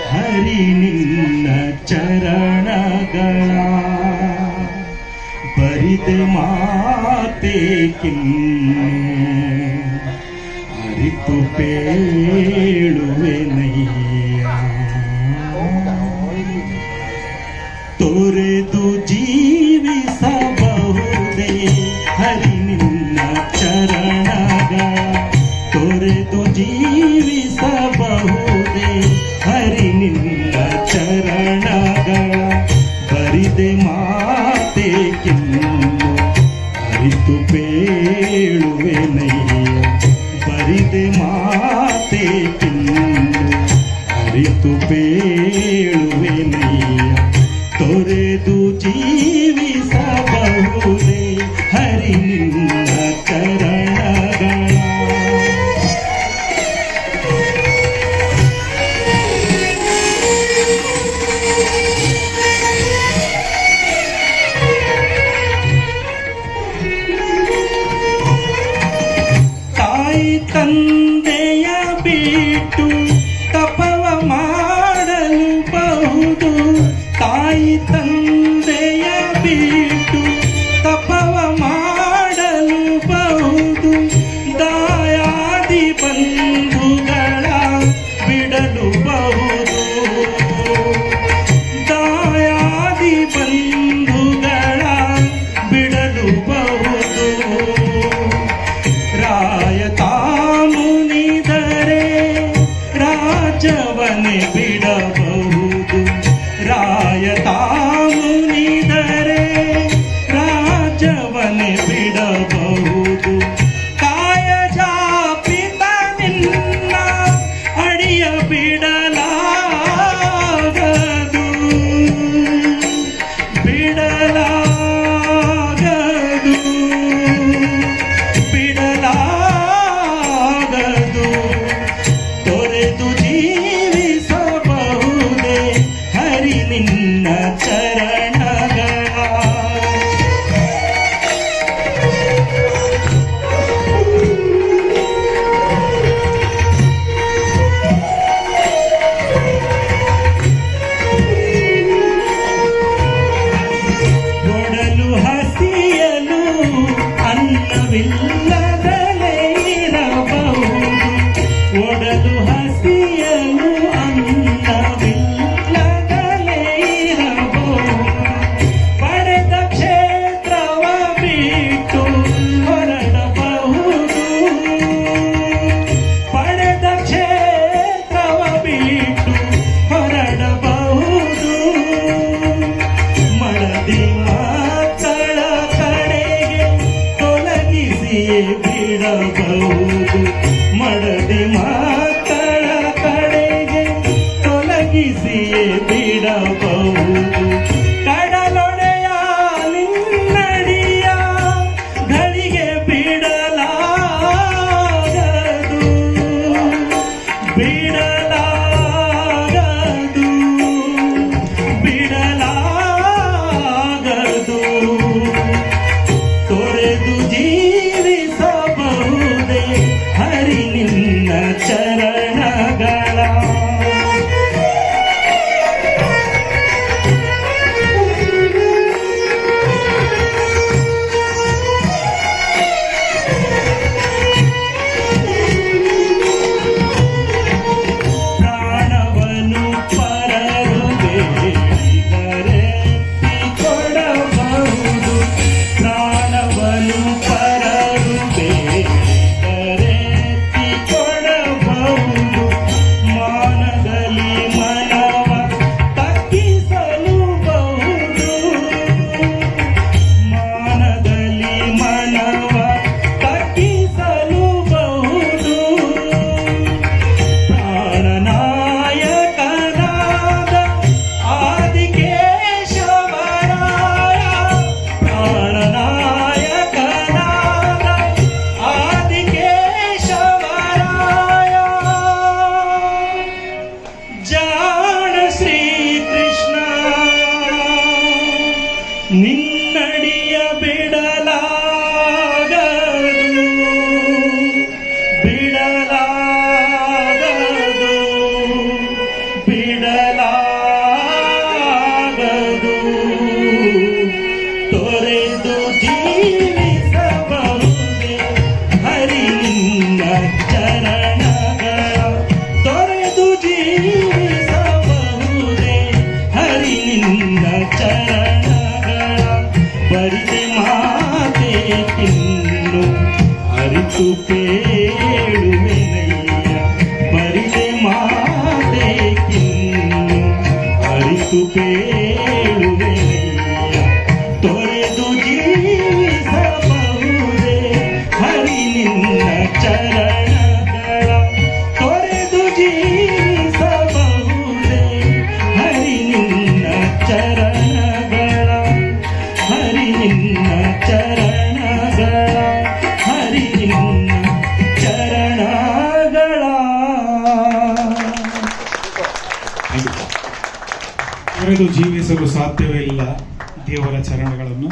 ಹರಿ ನಿನ್ನ ಚರಣಗಳ ಬರಿದೆ ಮಾತೆ ಕಿನ್ನು ಅರಿತು ಪೇಳುವೆನಯ್ಯ ತೊರೆದು ಜೀವಿಸಬಹುದೇ ಹರಿ ನಿನ್ನ ಚರಣಗಳ ತೊರೆದು ಜೀವಿಸಬಹುದೇ ಹರಿ ನಿನ್ನ ಚರಣಗಳ ಬರಿದೆ ಮಾತೆ ಕಿನ್ನು ಅರಿತು ಪೇಳುವೆನಯ್ಯ ಬರಿದೆ ಮಾತೆ ಕಿನ್ನು ಅರಿತು ಪೇಳುವೆನಯ್ಯ ತೊರೆದು ಜೀವಿಸಬಹುದೇ ಹರಿ ನಿನ್ನ ಚರಣಗಳ ತಾಯಿ ತಂದೆಯ ಬಿಟ್ಟು ತಪವ ಮಾಡಲು ಬಹುದು ತಾಯಿ ತಂದೆಯ ಬಿಟ್ಟು ತಪವ ಮಾಡಲು ಬಹುದು ದಾಯಾದಿ ಬಂಧುಗಳ ಬಿಡಲು ಬಹುದು ದಾಯಾದಿ ಬಂಧುಗಳ ಬಿಡಲು ಬಹುದು ರಾಯತ ಮುನಿದರೆ ರಾಜವನೆ ಬಿಡಬಹುದು ರಾಯತ ಮುನಿದರೆ ರಾಜವನೆ ಬಿಡಬಹುದು ಕಾಯ ಜಾಪಿತ ನಿನ್ನ ಅಡಿಯ ಬಿಡಲಾಗದು ಬಿಡಲಾಗದು ಬಿಡಲಾಗದು ತೊರೆದು ಜೀವಿಸಬಹುದೇ ಹರಿ ನಿನ್ನ ಚರಣಗಳ ಒಡಲು ಹಸಿಯಲು ಅನ್ನವಿಲ್ಲದಲೇ ಇರಬಹುದು ಒಡಲು ಹಸಿಯಲು ಅನ್ನವಿಲ್ಲದಲೇ ಇರಬಹುದು ಪಡೆದ ಕ್ಷೇತ್ರವ ಬಿಟ್ಟು ಹೊರಡಬಹುದು ಪಡೆದ ಕ್ಷೇತ್ರವ ಬಿಟ್ಟು ಹೊರಡಬಹುದು ಮಡದಿ ಮಕ್ಕಳ ಕಡೆಗೆ ತೊಲಗಿಸಿಯೇ ಬಿಡಬಹುದು ಮಡದಿ ಮಕ್ಕಳ ಕಡೆಗೆ ತೊಲಗಿಸಿಯೇ ಬಿಡಬಹುದು ಕಡಲೊಡೆಯ ನಿನ್ನಡಿಯ ಗಳಿಗೆ ಬಿಡಲಾಗದು ಬಿಡಲಾಗದು ಬಿಡಲಾಗದು ತೊರೆದು ಜೀವಿಸಬಹುದೇ ಹರಿ ನಿನ್ನ ಚರಣಗಳ ಪ್ರಾಣವನ್ನು ಪರರು ಬೇಡಿದರೆತ್ತಿ ಕೊಡಬಹುದು ಪ್ರಾಣವನ್ನು ಪರರು ಬೇಡಿದರೆತ್ತಿ ಕೊಡಬಹುದು ಮಾನದಲ್ಲಿ ಮನವ ತಗ್ಗಿಸಲು ಬಹುದು ಮಾನದಲ್ಲಿ ಮನವ ತಗ್ಗಿಸಲು ಬಹುದು ಪ್ರಾಣನಾಯಕನಾದ ಆದಿಕೇಶವರಾಯ ಪ್ರಾಣನಾಯಕನಾದ ಆದಿಕೇಶವರಾಯ ಜಾಣ ಶ್ರೀಕೃಷ್ಣ ನಿನ್ನಡಿಯ ಬಿಡಲಾಗದು ಬಿಡಲಾಗದು ಬಿಡ ಅರಿತು ಪೇಳುವೆನಯ್ಯ ಬರಿದೆ ಮಾತೇಕಿನ್ನು ಅರಿತು ಪೇಳುವೆನಯ್ಯ ತೊರೆದು ಜೀವಿಸಬಹುದೇ ಹರಿ ನಿನ್ನ ಚರಣಗಳ ತೊರೆದು ಜೀವಿಸಬಹುದೇ ಹರಿ ನಿನ್ನ ಚರಣಗಳ ಹರಿ ನಿನ್ನ ಚರಣಗಳ ಹರಿ ನಿನ್ನ ಚರಣಗಳ. ತೊರೆದು ಜೀವಿಸಲು ಸಾಧ್ಯವೇ ಇಲ್ಲ ದೇವರ ಚರಣಗಳನ್ನು.